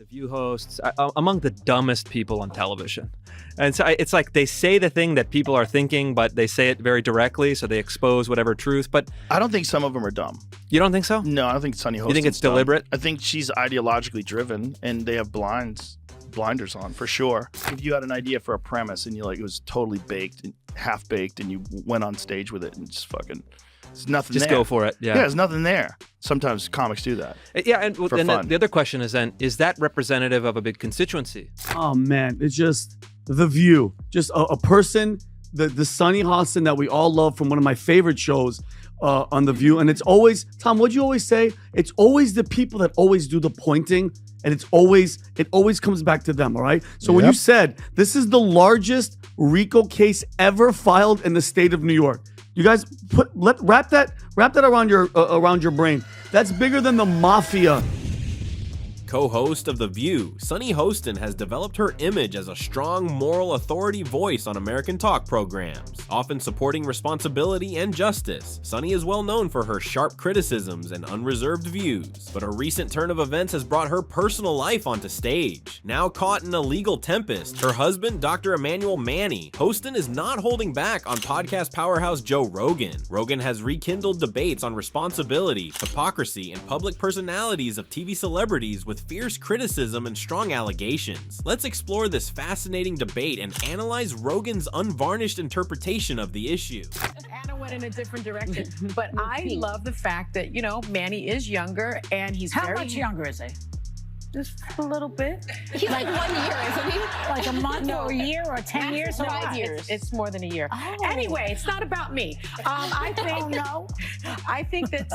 The View hosts among the dumbest people on television. And so it's like they say the thing that people are thinking, but they say it very directly, so they expose whatever truth. But I don't think some of them are dumb. You don't think so? No, I don't think Sunny Hostin's You think it's dumb. deliberate? I think she's ideologically driven, and they have blinders on, for sure. If you had an idea for a premise and it was totally baked, and half-baked, and you went on stage with it and just fucking... There's nothing Just there. go for it. Yeah, there's nothing there. Sometimes comics do that. Yeah, and fun. The other question is then, is that representative of a big constituency? Oh, man. It's just The View. Just a person, the Sunny Hostin that we all love from one of my favorite shows on The View. And it's always, Tom, what'd you always say? It's always the people that always do the pointing. And it always comes back to them, all right? So when you said, this is the largest RICO case ever filed in the state of New York. You guys wrap that around your brain. That's bigger than the mafia. Co-host of The View, Sunny Hostin has developed her image as a strong moral authority voice on American talk programs, often supporting responsibility and justice. Sunny is well known for her sharp criticisms and unreserved views, but a recent turn of events has brought her personal life onto stage. Now caught in a legal tempest, her husband, Dr. Emmanuel Manny, Hostin is not holding back on podcast powerhouse Joe Rogan. Rogan has rekindled debates on responsibility, hypocrisy, and public personalities of TV celebrities with fierce criticism and strong allegations. Let's explore this fascinating debate and analyze Rogan's unvarnished interpretation of the issue. Anna went in a different direction, but I love the fact that, Manny is younger and he's How much younger is he? Just a little bit. He's like 1 year, isn't he? Like a month or a year or 10 years or 5 what? years. It's more than a year. Oh. Anyway, it's not about me. I think that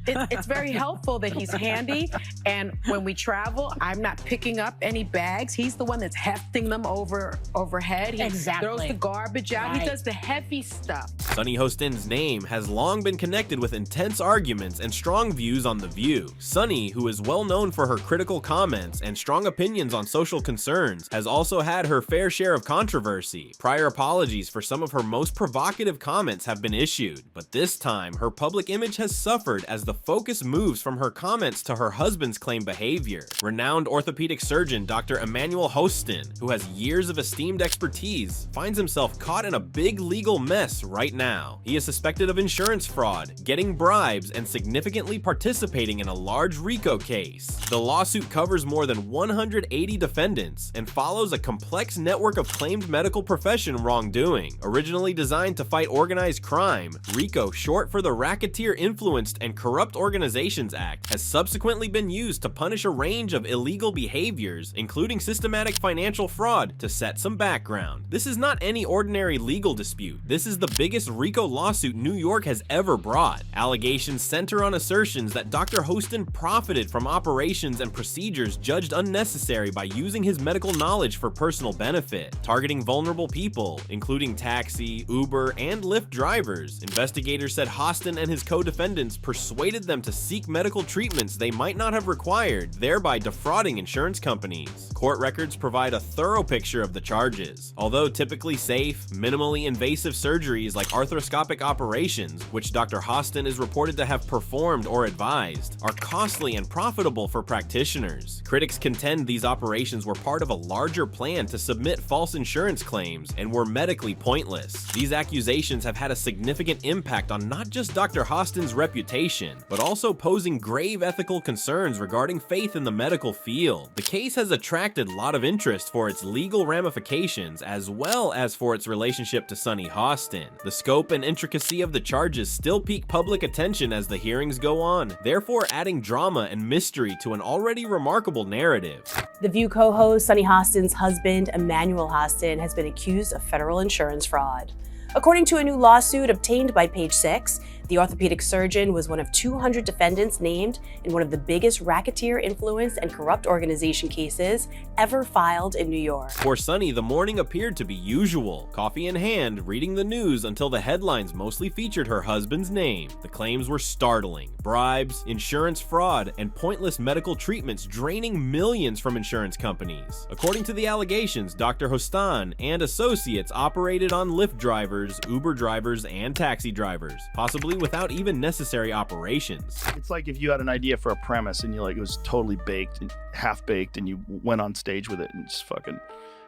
it's very helpful that he's handy, and when we travel, I'm not picking up any bags. He's the one that's hefting them overhead. He throws the garbage out. Right. He does the heavy stuff. Sunny Hostin's name has long been connected with intense arguments and strong views on The View. Sunny, who is well known for her critical comments and strong opinions on social concerns, has also had her fair share of controversy. Prior apologies for some of her most provocative comments have been issued, but this time her public image has suffered as the focus moves from her comments to her husband's claimed behavior. Renowned orthopedic surgeon Dr. Emmanuel Hostin, who has years of esteemed expertise, finds himself caught in a big legal mess right now. He is suspected of insurance fraud, getting bribes, and significantly participating in a large RICO case. The lawsuit covers more than 180 defendants and follows a complex network of claimed medical profession wrongdoing. Originally designed to fight organized crime, RICO, short for the Racketeer Influenced and Corrupt Organizations Act, has subsequently been used to punish a range of illegal behaviors, including systematic financial fraud. To set some background, this is not any ordinary legal dispute. This is the biggest RICO lawsuit New York has ever brought. Allegations center on assertions that Dr. Hostin profited from operations and procedures judged unnecessary by using his medical knowledge for personal benefit, targeting vulnerable people, including taxi, Uber, and Lyft drivers. Investigators said Hostin and his co-defendants persuaded them to seek medical treatments they might not have required, thereby defrauding insurance companies. Court records provide a thorough picture of the charges. Although typically safe, minimally invasive surgeries like arthroscopic operations, which Dr. Hostin is reported to have performed or advised, are costly and profitable for practitioners. Critics contend these operations were part of a larger plan to submit false insurance claims and were medically pointless. These accusations have had a significant impact on not just Dr. Hostin's reputation, but also posing grave ethical concerns regarding faith in the medical field. The case has attracted a lot of interest for its legal ramifications as well as for its relationship to Sunny Hostin. The scope and intricacy of the charges still pique public attention as the hearings go on, therefore adding drama and mystery to an already remarkable narrative. The View co-host Sunny Hostin's husband, Emmanuel Hostin, has been accused of federal insurance fraud. According to a new lawsuit obtained by Page Six, the orthopedic surgeon was one of 200 defendants named in one of the biggest racketeer influence and corrupt organization cases ever filed in New York. For Sunny, the morning appeared to be usual, coffee in hand, reading the news until the headlines mostly featured her husband's name. The claims were startling: bribes, insurance fraud, and pointless medical treatments draining millions from insurance companies. According to the allegations, Dr. Hostin and associates operated on Lyft drivers, Uber drivers, and taxi drivers, possibly without even necessary operations. It's like if you had an idea for a premise and it was totally baked and half baked and you went on stage with it and just fucking,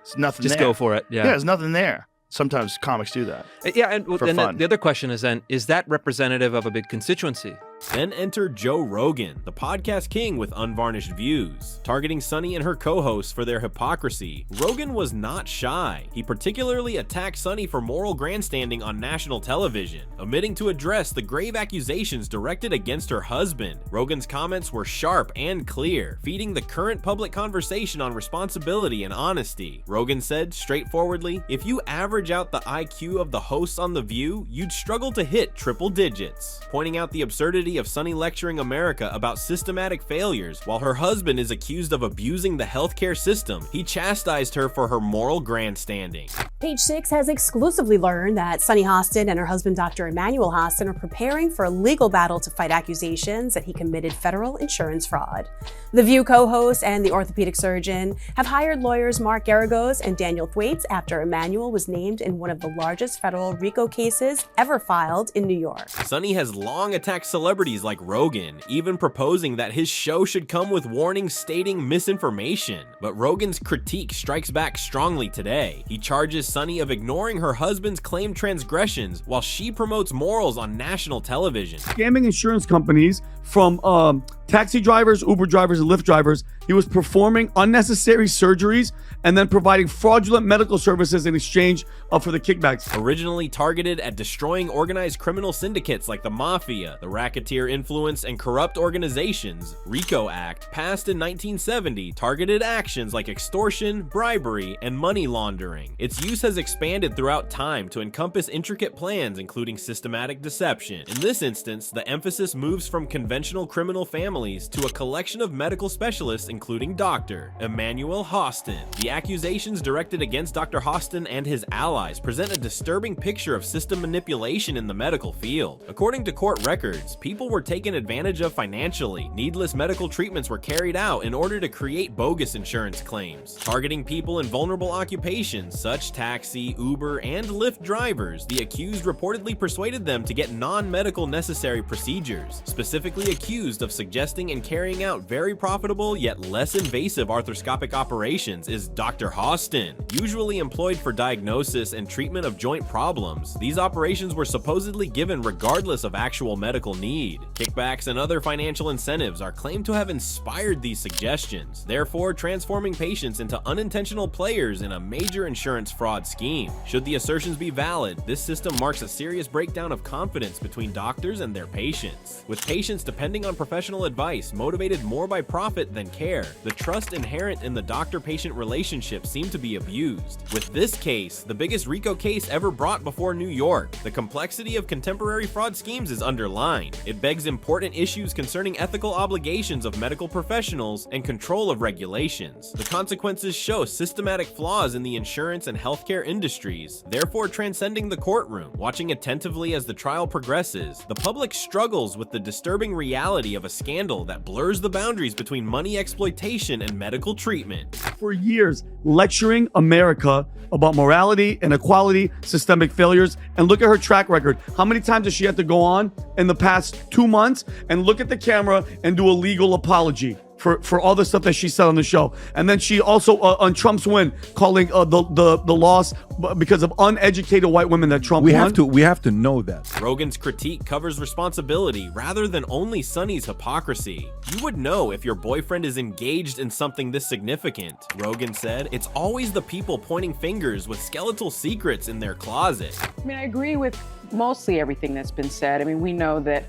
it's nothing Just there. go for it. Yeah. Yeah, there's nothing there. Sometimes comics do that. Yeah, and For then fun. the other question is then, is that representative of a big constituency? Then enter Joe Rogan, the podcast king with unvarnished views. Targeting Sunny and her co-hosts for their hypocrisy, Rogan was not shy. He particularly attacked Sunny for moral grandstanding on national television, omitting to address the grave accusations directed against her husband. Rogan's comments were sharp and clear, feeding the current public conversation on responsibility and honesty. Rogan said straightforwardly, if you average out the IQ of the hosts on The View, you'd struggle to hit triple digits, pointing out the absurdity of Sunny lecturing America about systematic failures while her husband is accused of abusing the healthcare system. He chastised her for her moral grandstanding. Page 6 has exclusively learned that Sunny Hostin and her husband Dr. Emmanuel Hostin are preparing for a legal battle to fight accusations that he committed federal insurance fraud. The View co-host and the orthopedic surgeon have hired lawyers Mark Garagos and Daniel Thwaites after Emmanuel was named in one of the largest federal RICO cases ever filed in New York. Sunny has long attacked celebrities like Rogan, even proposing that his show should come with warnings stating misinformation. But Rogan's critique strikes back strongly today. He charges Sunny of ignoring her husband's claimed transgressions while she promotes morals on national television. Scamming insurance companies from taxi drivers, Uber drivers, and Lyft drivers. He was performing unnecessary surgeries and then providing fraudulent medical services in exchange for the kickbacks. Originally targeted at destroying organized criminal syndicates like the Mafia, the racketeer influenced and corrupt organizations, RICO Act, passed in 1970, targeted actions like extortion, bribery, and money laundering. Its use has expanded throughout time to encompass intricate plans including systematic deception. In this instance, the emphasis moves from conventional criminal families to a collection of medical specialists including Dr. Emmanuel Hostin. The accusations directed against Dr. Hostin and his allies present a disturbing picture of system manipulation in the medical field. According to court records, people were taken advantage of financially. Needless medical treatments were carried out in order to create bogus insurance claims. Targeting people in vulnerable occupations such taxi, Uber, and Lyft drivers, the accused reportedly persuaded them to get non-medical necessary procedures, specifically accused of suggesting and carrying out very profitable yet less invasive arthroscopic operations is Dr. Hostin. Usually employed for diagnosis and treatment of joint problems, these operations were supposedly given regardless of actual medical need. Kickbacks and other financial incentives are claimed to have inspired these suggestions, therefore transforming patients into unintentional players in a major insurance fraud scheme. Should the assertions be valid, this system marks a serious breakdown of confidence between doctors and their patients. With patients depending on professional advice, motivated more by profit than care, the trust inherent in the doctor-patient relationship seemed to be abused. With this case, the biggest RICO case ever brought before New York, the complexity of contemporary fraud schemes is underlined. It begs important issues concerning ethical obligations of medical professionals and control of regulations. The consequences show systematic flaws in the insurance and healthcare industries, therefore transcending the courtroom. Watching attentively as the trial progresses, the public struggles with the disturbing reality of a scandal that blurs the boundaries between money exploitation and medical treatment. For years, lecturing America about morality, inequality, systemic failures, and look at her track record. How many times does she have to go on in the past 2 months and look at the camera and do a legal apology for all the stuff that she said on the show? And then she also, on Trump's win, calling the loss because of uneducated white women that Trump won. We have to know that. Rogan's critique covers responsibility rather than only Sunny's hypocrisy. You would know if your boyfriend is engaged in something this significant. Rogan said, it's always the people pointing fingers with skeletal secrets in their closet. I mean, I agree with mostly everything that's been said. I mean, we know that,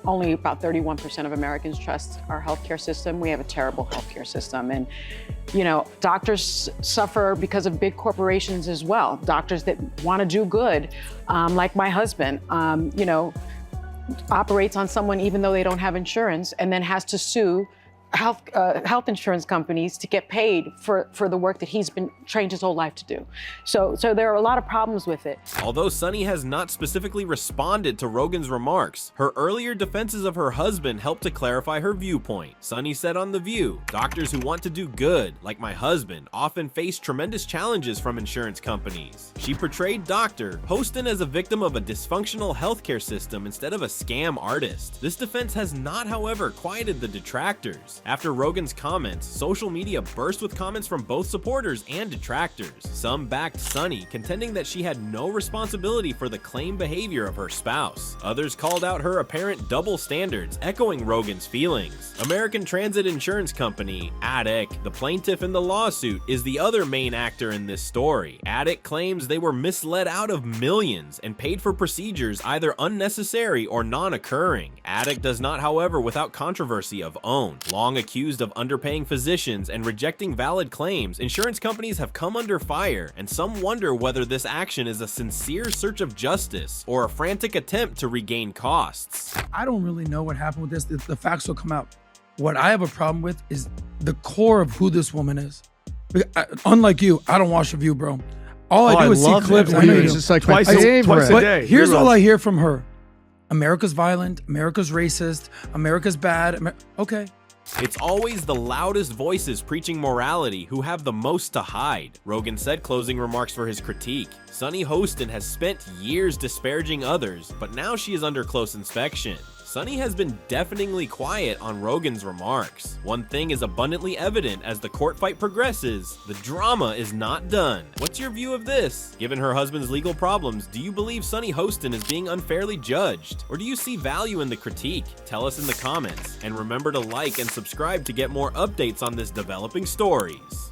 only about 31% of Americans trust our healthcare system. We have a terrible healthcare system. And, doctors suffer because of big corporations as well. Doctors that want to do good, like my husband, operates on someone even though they don't have insurance and then has to sue health insurance companies to get paid for the work that he's been trained his whole life to do. So there are a lot of problems with it. Although Sunny has not specifically responded to Rogan's remarks, her earlier defenses of her husband helped to clarify her viewpoint. Sunny said on The View, "Doctors who want to do good, like my husband, often face tremendous challenges from insurance companies." She portrayed Dr. Hostin as a victim of a dysfunctional healthcare system instead of a scam artist. This defense has not, however, quieted the detractors. After Rogan's comments, social media burst with comments from both supporters and detractors. Some backed Sunny, contending that she had no responsibility for the claimed behavior of her spouse. Others called out her apparent double standards, echoing Rogan's feelings. American Transit Insurance Company, ADIC, the plaintiff in the lawsuit, is the other main actor in this story. ADIC claims they were misled out of millions and paid for procedures either unnecessary or non-occurring. ADIC does not, however, without controversy, of own. Long accused of underpaying physicians and rejecting valid claims, insurance companies have come under fire, and some wonder whether this action is a sincere search of justice or a frantic attempt to regain costs. I don't really know what happened with this. The facts will come out. What I have a problem with is the core of who this woman is. Unlike you, I don't watch The View, bro. All I do is see clips. I know you It's do. just like twice a day. Here's all I hear from her. America's violent, America's racist, America's bad. Okay. It's always the loudest voices preaching morality who have the most to hide, Rogan said, closing remarks for his critique. Sunny Hostin has spent years disparaging others, but now she is under close inspection. Sunny has been deafeningly quiet on Rogan's remarks. One thing is abundantly evident as the court fight progresses: the drama is not done. What's your view of this? Given her husband's legal problems, do you believe Sunny Hostin is being unfairly judged? Or do you see value in the critique? Tell us in the comments. And remember to like and subscribe to get more updates on this developing stories.